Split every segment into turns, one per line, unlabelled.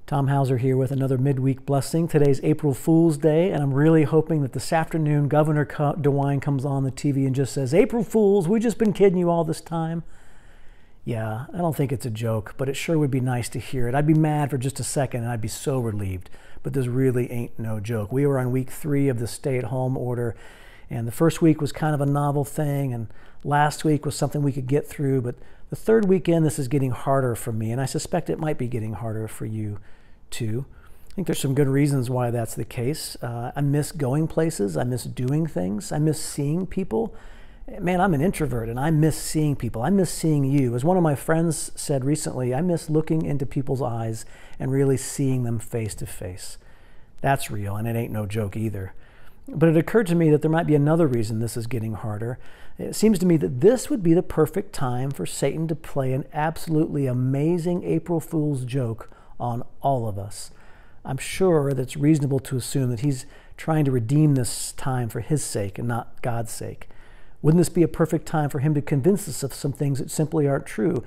Tom Hauser here with another midweek blessing. Today's April Fool's Day, and I'm really hoping that this afternoon Governor DeWine comes on the TV and just says, "April Fools, we've just been kidding you all this time." Yeah, I don't think it's a joke, but it sure would be nice to hear it. I'd be mad for just a second and I'd be so relieved, but this really ain't no joke. We were on week 3 of the stay-at-home order, and the first week was kind of a novel thing, and last week was something we could get through, but the third weekend this is getting harder for me, and I suspect it might be getting harder for you too. I think there's some good reasons why that's the case. I miss going places. I miss doing things. I miss seeing people. Man, I'm an introvert and I miss seeing people. I miss seeing you. As one of my friends said recently, I miss looking into people's eyes and really seeing them face to face. That's real, and it ain't no joke either. But it occurred to me that there might be another reason this is getting harder. It seems to me that this would be the perfect time for Satan to play an absolutely amazing April Fool's joke on all of us. I'm sure that it's reasonable to assume that he's trying to redeem this time for his sake and not God's sake. Wouldn't this be a perfect time for him to convince us of some things that simply aren't true?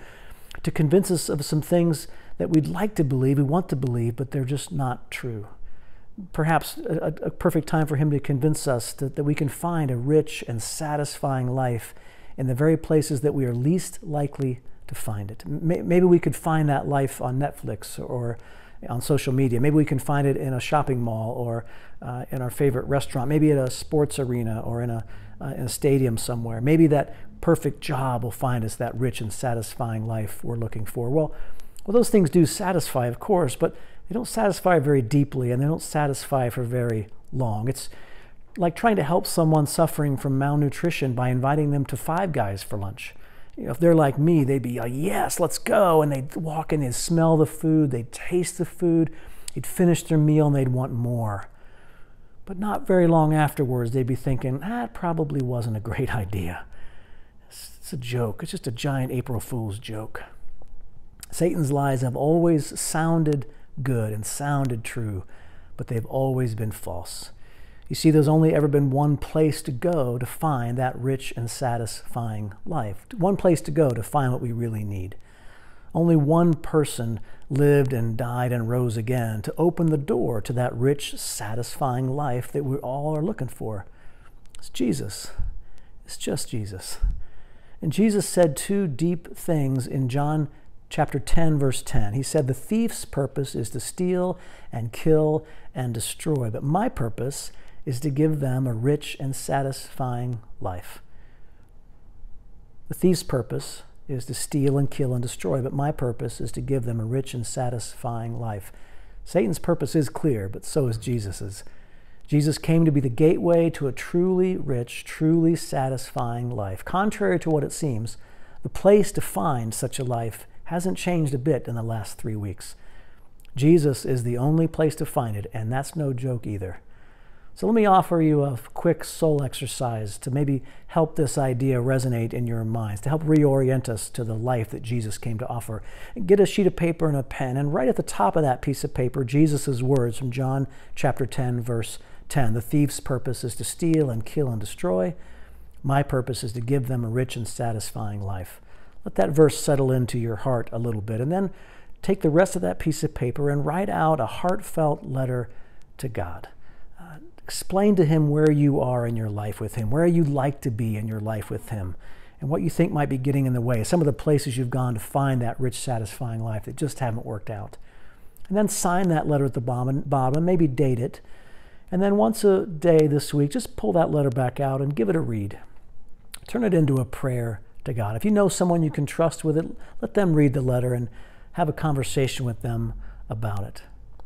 To convince us of some things that we'd like to believe, we want to believe, but they're just not true. Perhaps a perfect time for him to convince us that we can find a rich and satisfying life in the very places that we are least likely to find it. Maybe we could find that life on Netflix or on social media. Maybe we can find it in a shopping mall or in our favorite restaurant. Maybe at a sports arena or in a stadium somewhere. Maybe that perfect job will find us that rich and satisfying life we're looking for. Well, those things do satisfy, of course, but they don't satisfy very deeply, and they don't satisfy for very long. It's like trying to help someone suffering from malnutrition by inviting them to Five Guys for lunch. You know, if they're like me, they'd be like, "Yes, let's go." And they'd walk in, they'd smell the food, they'd taste the food, they'd finish their meal, and they'd want more. But not very long afterwards, they'd be thinking, that probably wasn't a great idea. It's a joke. It's just a giant April Fool's joke. Satan's lies have always sounded good and sounded true, but they've always been false. You see, there's only ever been one place to go to find that rich and satisfying life. One place to go to find what we really need. Only one person lived and died and rose again to open the door to that rich, satisfying life that we all are looking for. It's Jesus. It's just Jesus. And Jesus said 2 deep things in John chapter 10, verse 10. He said, "The thief's purpose is to steal and kill and destroy, but my purpose is to give them a rich and satisfying life." The thief's purpose is to steal and kill and destroy, but my purpose is to give them a rich and satisfying life. Satan's purpose is clear, but so is Jesus's. Jesus came to be the gateway to a truly rich, truly satisfying life. Contrary to what it seems, the place to find such a life hasn't changed a bit in the last 3 weeks. Jesus is the only place to find it, and that's no joke either. So let me offer you a quick soul exercise to maybe help this idea resonate in your minds, to help reorient us to the life that Jesus came to offer. Get a sheet of paper and a pen, and right at the top of that piece of paper, Jesus' words from John chapter 10, verse 10. "The thief's purpose is to steal and kill and destroy. My purpose is to give them a rich and satisfying life." Let that verse settle into your heart a little bit, and then take the rest of that piece of paper and write out a heartfelt letter to God. Explain to him where you are in your life with him, where you'd like to be in your life with him, and what you think might be getting in the way, some of the places you've gone to find that rich, satisfying life that just haven't worked out. And then sign that letter at the bottom, maybe date it. And then once a day this week, just pull that letter back out and give it a read. Turn it into a prayer to God. If you know someone you can trust with it, let them read the letter and have a conversation with them about it.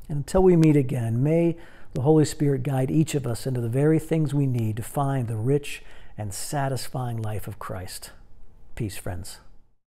And until we meet again, may the Holy Spirit guide each of us into the very things we need to find the rich and satisfying life of Christ. Peace, friends.